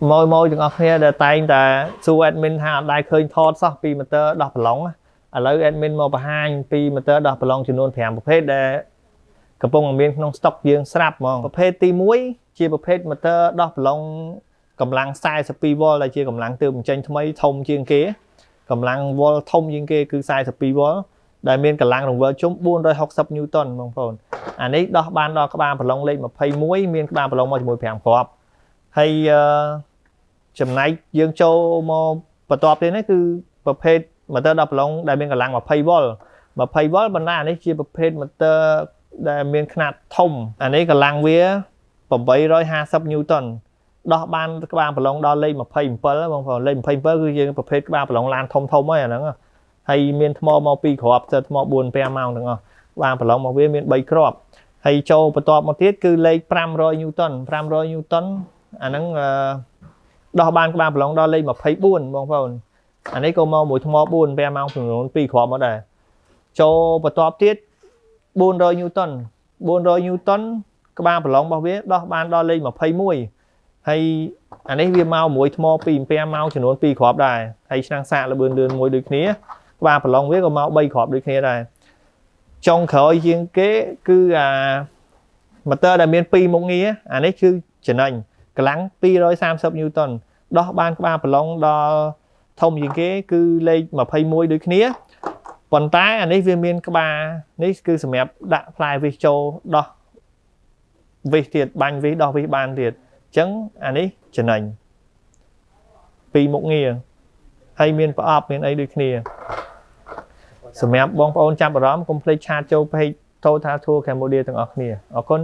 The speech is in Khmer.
môi từng ngọc nghe là tay ta su admin ha đại khơi thọt sao pi mà tơ đọc lỏng à lấy admin màu hai pi mà tơ đọc lỏng chừng luôn thèmประเภท để កំពុងមានក្នុង stock យើងស្រាប់ហ្មងប្រភេទទី1ជាប្រភេទ motor ដោះប្រឡងកម្លាំង 42 V ដែលជាកម្លាំងទើបបញ្ចេញថ្មីធំជាងគេកម្លាំង V ធំជាងគេគឺ 42 V ដែលមានកម្លាំងរង្វិលជុំ 460 Newton បងប្អូនអានេះដោះបានដល់ក្បាលប្រឡងលេខ 21 មានក្បាលប្រឡងមកជាមួយ 5 គ្រាប់ហើយចំណែកយើងចូលមកបន្ទាប់ទៀតនេះគឺប្រភេទ motor ដោះប្រឡងដែលមានកម្លាំង 20 V 20 V បណ្ដានេះជាប្រភេទ motor ដែលមានຂະຫນາດធំអានេះកម្លាំងវា850 Newton ដោះបានក្បាលប្រឡងដល់លេខ 27 បងប្អូនលេខ 27 គឺយើងប្រភេទក្បាលប្រឡងឡានធំហើយអាហ្នឹងហើយមានថ្មមក2គ្រាប់ទៅថ្ម 4-5 ម៉ោងទាំងអស់ក្បាលប្រឡងមកវាមាន 3 គ្រាប់ហើយចូលបន្ទាប់មកទៀតគឺលេខ 500 Newton 500 Newton អាហ្នឹងដោះបានក្បាលប្រឡងដល់លេខ 24 បងប្អូនអានេះក៏មកមួយថ្ម 4-5 ម៉ោងចំនួន 2 គ្រាប់មកដែរចូលបន្ទាប់ទៀត 400 Newton 400 Newton ក្បាលប្រឡងរបស់វាដោះបានដល់លេខ 21ហើយអានេះវាមកមួយថ្ម 2-5 ម៉ោងចំនួន 2 គ្រាប់ដែរហើយឆ្នាំងសាកលឿនមួយដូចគ្នាក្បាលប្រឡងវាក៏មក 3 គ្រាប់ដូចគ្នាដែរចុងក្រោយជាងគេគឺអា motor ដែលមាន 2 មុខងារអានេះគឺចំណេញកម្លាំង 230 Newton ដោះបានក្បាលប្រឡងដល់ធំជាងគេគឺលេខ 21 ដូចគ្នាប៉ុន្តែអានេះវាមានក្បាលនេះគឺសម្រាប់ដាក់ផ្លែវិសចូលដោះវិសទៀតបាញ់វិសដោះវិសបានទៀតអញ្ចឹងអានេះចំណេញពីរមុខងារហើយមានប្រអប់មានអីដូចគ្នាសម្រាប់បងប្អូនចាប់អារម្មណ៍កុំភ្លេចឆាតចូលពេក Total Tour Cambodia ទាំងអស់គ្នាអរគុណ